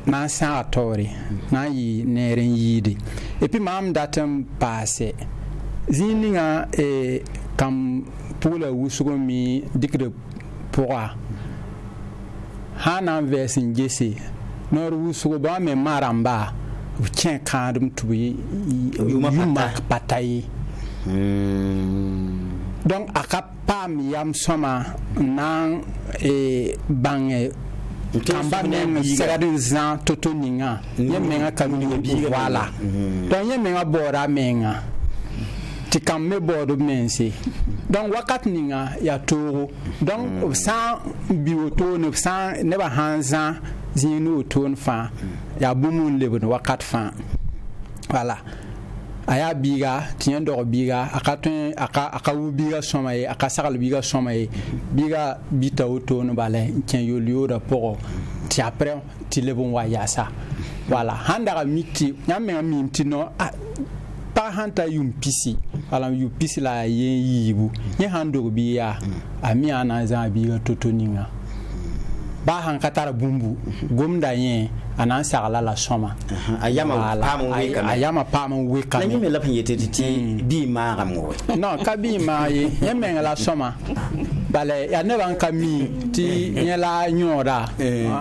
na sa atori na yi neren yidi et puis mam datam passé zininga kam pour la wusugo mi dikre pourra hana versin jesse nor wusugo ba me maramba tien kadum tubi yuma patayi donc akapam yam soma nan bange kamba men segadin zan toto ninga yemenga kamini wala donc yemenga bora menga ti kamme bodo mensi donc wakat ninga ya toro donc sans biwoto ne sans ne ba hanza zinu ton fa ya bumun lebon wakat fa voilà aya biga tiyan do biga akatun aka biga somaye aka sakal biga somaye biga bita auto no balé tien yolio da poro ti après ti lebon wa yasa voilà handa miti nyame miti no pa hanta yum pisi ala yu pisi la yen yibu ye hando biya ami ana za biga totoninga ba han katara bumbu gomda yen anan sagala la soma ayama pamu weka ni me la panyete ti bi ma ramwo non kabi ma ye yemen la soma bale ya ne ban kami ti nyela nyora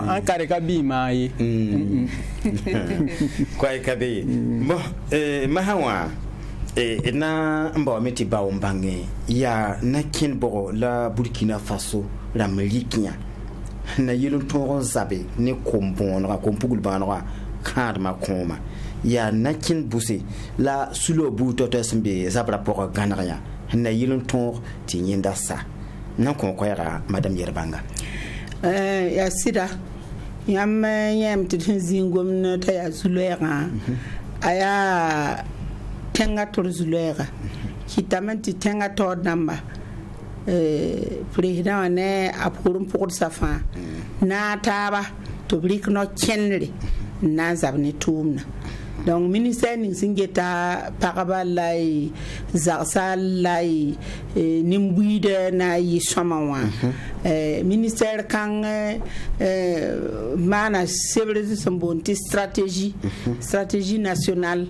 an kare kabi ma ye kwa kabe bon mahawa na mbo meti bawo mbange ya na kinbo la Burkina Faso la Malikia na yelun ton zabe ne kombon ra kompugul banwa kad ma koma ya nakin busi la sulo bu toto smbe zabra pour ganria na yelun ton ti nyinda sa na kon ko yara madame Yerbanga ya sida yam tin zingom na ta ya zulera aya tenga tor zulera kitamanti tenga tor namba président ne apurum pour sa fin na taba to brik no kenri na zabni tumna donc ministère ni singeta parabalai zarsalai nimbuide na yi somawa ministère kan mana sebre sambonti stratégie nationale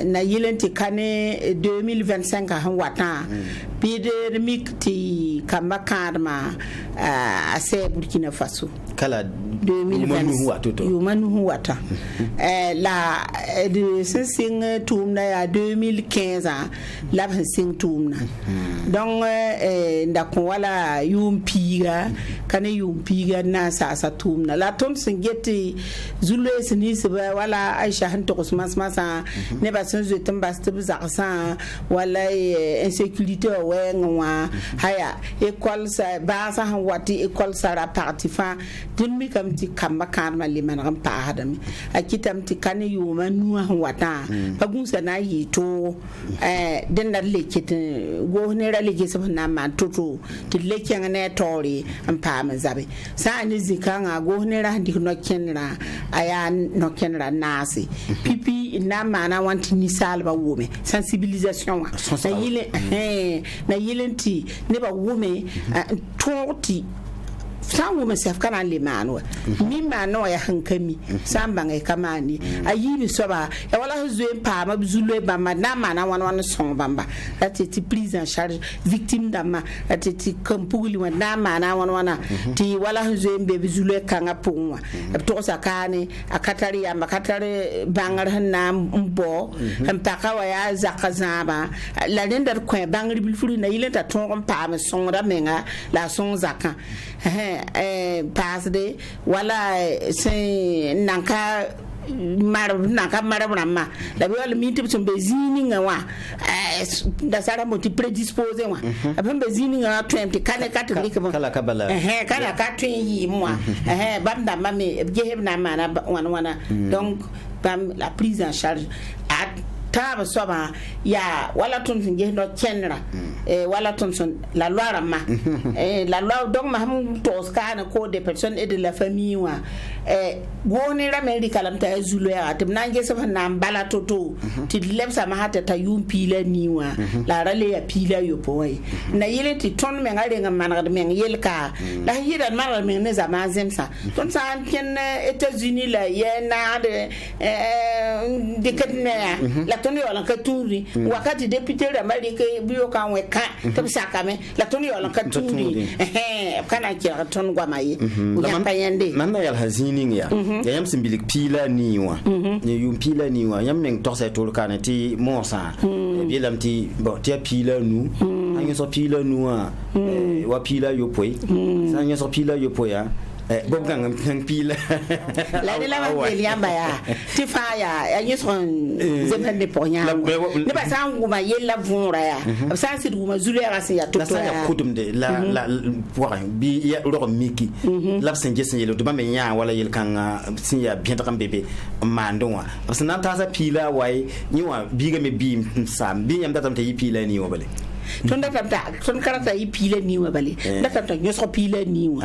na yilenti kane 2025 han wata bider mikti kamba karma a se Burkina Faso kala 2020 yumanu wata la de sing tumna ya 2015 la sing tumna donc ndako wala yumpiga kane yumpiga na sa tumna la ton singeti zulu sini seba wala Aisha han to masa ne ba san zo tamba stu zakasa wala insécurité wa haya école sa ba sa han wati école sa ra parti fa din mi kam ti kamba karma le man ram pa hadami akitam ti kane yuma nuwa wata pagunsa na yito den da lekit go ne ra leke sa na man toto ti leke ne tori am pa ma zabe sa ni zikanga go ne ra ndi no kenra aya no kenra nasi pipi na mana wanti ni salba wume sensibilisation na yilenti ne ba wume toti sangu mesef kana le manwa mi mano ya hankami samba ngai kamani ayibi soba ya wala zwe pa ma bzulwe ba na mana wan son bamba ati prise en charge victime dama ati kampuguli wa na mana wan ti wala zwe be bzulwe kanga pungwa to sakane akatari ya makatari bangar hanna mbo mpaka wa ya zakazaba la lendar ko bangar bilfuri na yilenta ton pa ma son da menga la son zaka pasde wala se nanka marabama la wala minti so bezini ngawa da sara moti predisposé wa apem bezini ngawa twemti kane catholique kala kabala kala katwen yi moi bamda mame jehebna mana wana donc bam la prise en charge at taba soba ya wala ton finge no kenra wala ton son la loi rama la loi donc ma ham to skana ko des personnes et de la famille wa goni rameri kalamta zulu ya tim nange so na mbala toto ti lebsa ma hata ta yum pila niwa la rale ya pila yo poy na yele ti ton me ngare ngam man men yelka la yira man men ne zama zemsa ton sa ken États-Unis la yena de kadne la toni wala ka turi wakati député d'Amérique biyo kan we ka to sakame la toni wala ka turi kana kira ton gwamayi ya payende nana yal hazini ya yam simbilik pila niwa ni yum pila niwa yam neng to sa to kana ti monsa bi lam ti bo ti pila nu anyo so pila nu wa pila yo poi sa anyo so pila yo poi ya bob gang pila la de la va liamba ya ti fa ya anyo so zepen de ponya ne ba sa nguma yella vunra ya sa si nguma zulera si ya to sa ya kudum de la wa bi ya ro miki la sen jesen yelo to ba me nya wala yel kan sin ya bien tam bebe mando wa parce na ta sa pila wai ni wa bi ga me bi sam bi nyam datam te yi pila ni wa bale ton da tamta ton karata yi pile niwa bale da tamta nyoso pile niwa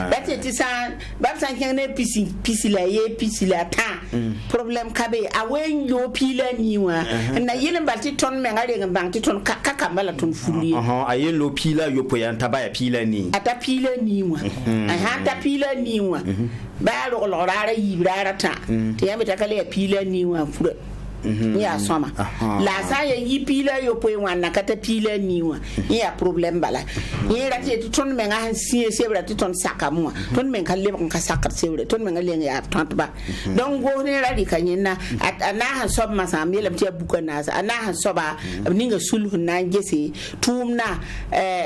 da ti san ba san ken ne pisi la ta problem kabe awen yo pile niwa na yelen balti ton me ngare ngam ti ton kaka mala ton fuli ayen lo pila yo poyan tabaya pile ni ata pile niwa ta pile niwa ba ro rara yibra ta te yambe takale pile niwa fure ya soma la sa ya yi pila yo po wana kata pila niwa ya problem bala ye rati ton men ga sie sebra ton sakamwa ton men kalle ka sakar sebra ton men ga ya tant ba donc go ne radi kanyina ana ha sob masa mi lam ti buka nasa ana ha soba ninga sulhu na gese tumna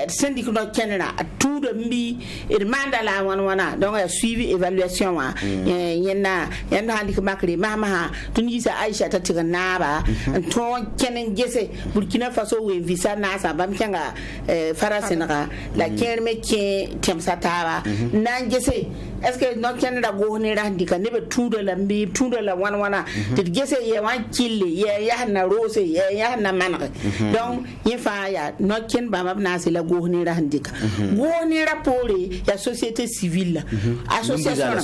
sendi ko kenera tout de mbi e manda la wana donc ya suivi évaluation wa yena handi ko makri mama tun yisa Aisha ta tiga naba to kenen gese Burkina Faso we visa nasa bam kenga farasenaka la kenme ke temsataba nan gese est-ce que no ken da go ne ra ndika ne be tudo la mbi tudo la wana te gese ye wan kille ye ya na rose ye ya na manre donc ye fa ya no ken ba mab na se la go ne ra ndika go ne ra pole ya société civile association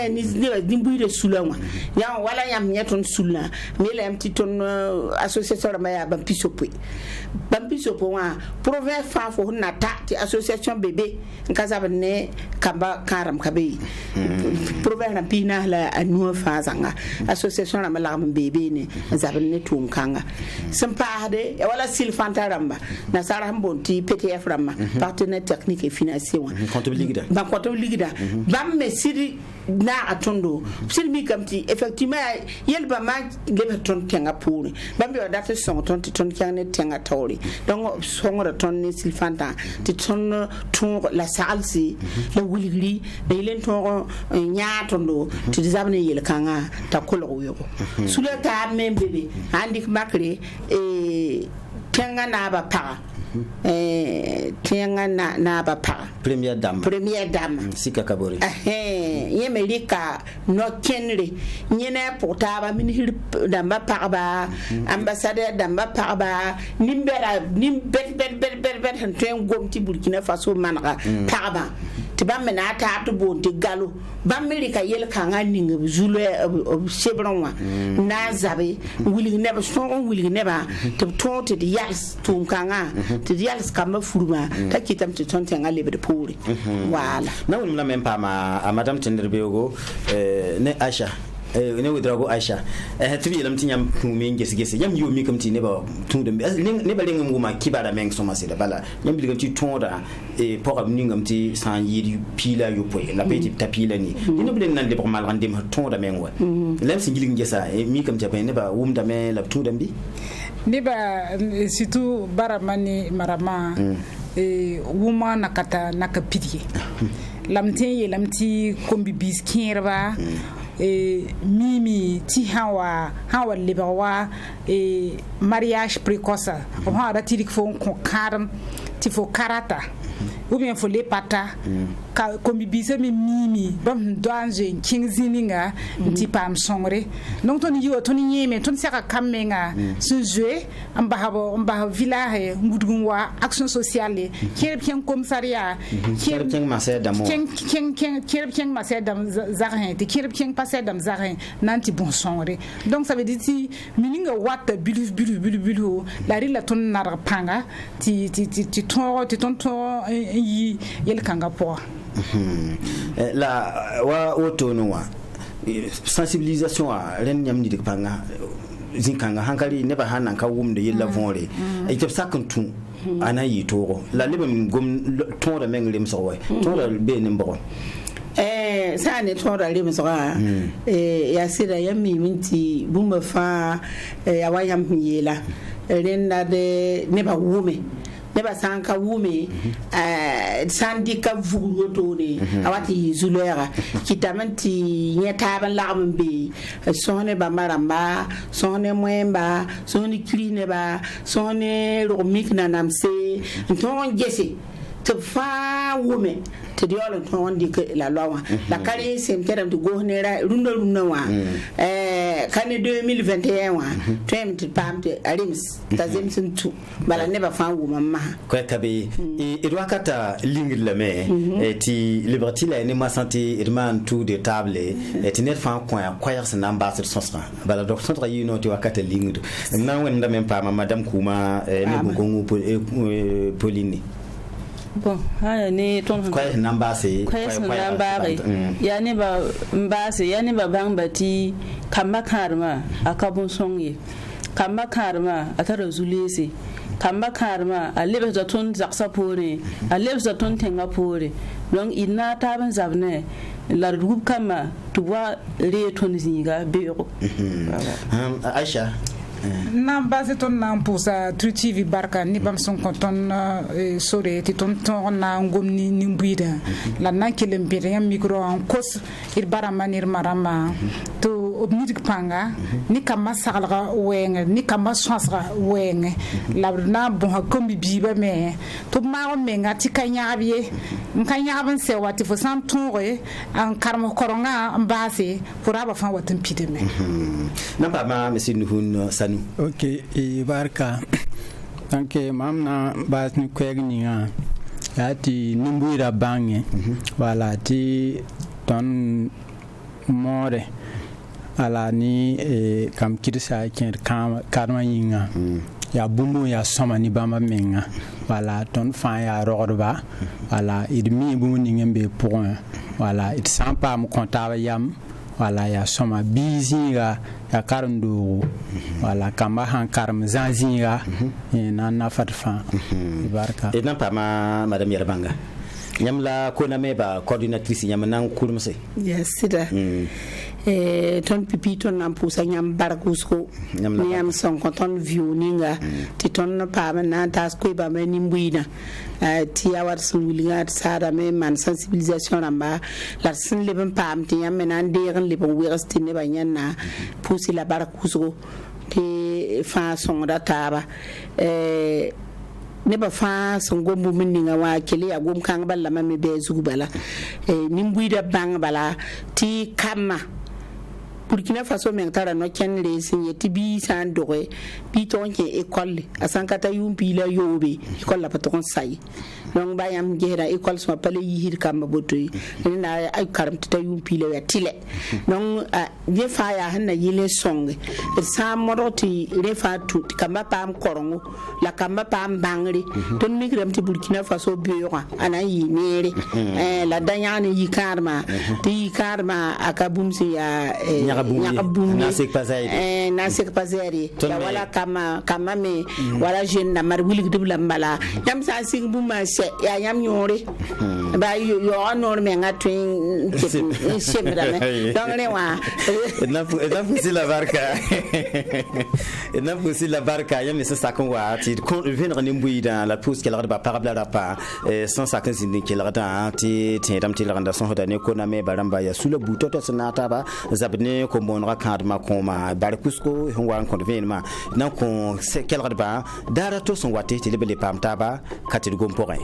ni mbuy de sulawa ya wala yam nyeton sulna mi la am ti ton association ma ya bam pisopo wa province fa fo na ta ti association bébé nkaza ne kamba karam kabe province na pina la anu fa zanga association ma la bébé ne zabel ne tum kanga sempa de wala silfanta ramba na sara mbonti PTF ramba partenaire technique et financier wa konto ligida bam me siri na atondo silmi kamti effectivement yelba ma lebe ton tenga puri bambi wadate son ton kane tenga tawri donc songora ton ne silfanta ti ton ton la salsi la wuligli de len ton nya tondo ti zabne yel kanga ta kolo yo sulata membebe andi makre tenga na ba pa tenga na ba pa première dame sika kabori yemelika no kenre nyene portaba minhir damba parba ambassadeur damba parba nimbet han ten gomti Burkina Faso manaka parba tiba mena ta to bonti galo bamilika yel kanga ninga zule sebronwa na zabe wili neba son wili neba to tonte di yals tum kanga ti yals kama furma ta kitam ti tonte ngale be de puri wala na woni na même pas ma madame Tenderbego ne Aisha ne Ouedraogo Aisha tibi lam tinyam kumi ngesi yam yomi kam ti ne ba tunde ne ba lengam nguma kibara meng soma se da bala yam bi ti tonda e pour ningam ti san yiri pila yo poy la petit tapila ni ne bi nan de pour mal randem tonda meng wa lam singili ngesa mi kam jabe ne ba wumda me la tunde mbi ne ba surtout baramani marama wuma nakata nakapidie lamti kombi biskirba mimi ti hawa libawa mariage précoce on a ratiri fo ko karam ti fo karata ou bien fo le pata ka kombi bise mimi bam doanje kingzininga ti pam songre donc ton yo ton yeme ton saka kamenga se jouer amba village ngudungwa action sociale kerpien commissariat kerpien masé d'amour kerpien masé dam zarin ti kerpien passé dam zarin nanti bon songre donc ça veut dire si mininga wat bulu la rila ton nar panga ti ton yi yel kanga po la wa otonoa sensibilisation a ren nyam ni de panga zinkanga hankali ne ba hanan ka wumde yella vonre e te sakantu ana yi toro la lebe gom tonda menglem so tonda be ne mbo sane tonda lem so ya sira yami minti bumba fa ya wayam yela ren na de ne ba wume ne ba sanka wume sandika vugo ne awati zulera kitamanti nyetaban lagmbe sone ba maramba sone mwemba sone kline ba sone romik nanamse nton gese te fa wume te diolo ton di la loi la kali sem teram de gohnera runda wa kane 2021 wa tem te pamte arims tazem sentu bala ne ba fa wu mamma ko kabe e do akata lingir la me ti liberty la ne ma santé irman tout de table et net fa ko ya koyar sa namba sur sosra bala do sontra yi no ti wakata lingir na wanda même pas madame Kouma ne gongu Pauline bon ne ton quoi namba c'est ya ne ba mbase ya ne ba bangbati kamba karma akabun sonye kamba karma atara zulese kamba karma alebe za ton zaksa pore alebe za ton tenga pore donc ina taban zabne la groupe kama tuwa re ton zinga bero Aisha na base ton na pousa trucivi barka ni bam son konton sore ti ton na ngomni ni mbuida la na kelem bire micro en kos ir baramanir marama to midig panga ni kama sagalga wenge ni kama swansga wenge la na bon ha kombi biba me to ma me ngati kanyabie nkanyabon se wati fo sam tonre an karmo koronga mbase pour aba fa watin pide me namba ma monsieur Nuhun Sanu. Ok, et barka donc mamna bas ni kwegni nga ati nimbuira bange voilà ti ton more ala ni kam kirsa ken karma yinga ya bumbu ya soma ni bamba menga voilà ton fa ya rorba voilà idmi bu ni ngembe point voilà it sampa mu kontaba yam voilà ya soma bizinga ya karndo voilà kamba han karm zanzinga na na fatfa barka et non pas madame Yarbanga nyamla ko na meba coordinatrice nyamna kurmse yes sida ton pipi ton nam pusa nyam barkusko nyam son ton viewninga ti ton pa na tas ko ba me nimbuina ti awar sulwilinga sada me man sensibilisation ramba la sin leben pam ti nyam nan degen leben wirsti ne ba nyanna pusi la barkusko ti fa son da taba ne ba fa son gombu minninga wa kele ya gom kan balla mame be zugubala nimbuida bang bala ti kama Burkina Faso men tara no ken lesin yeti bi san doge bi ton ke école asan kata yumpi la yobe école la patron sai donc bayam gera école so pale yihir kamba botoy na ay karam ta yumpi la yatile donc je fa ya hanna yile songe sa modoti refa tu kamba pam korongo la kamba pam bangri ton migram ti Burkina Faso biora ana yi mere la danyane yi karma ti karma akabumsi ya nasik pazari ya wala kama me wala jeune na mar wili dubla mbala yam sa sing bu ma se ya yam nyore ba yo anor me ngatwin chebra me donc ne wa na fusi la barka yam se sakon wa ti kon venir ni mbui dans la pousse qu'elle ba parabla da pa sans sakin zindi qu'elle rada ti dam ti randa son hodane ko na me baramba ya sula butoto sanata ba zabne ko mon rakad ma koma barkusko hon kon venma nan kon kelga ba dara to son wate ti lebele pam taba katil gom porin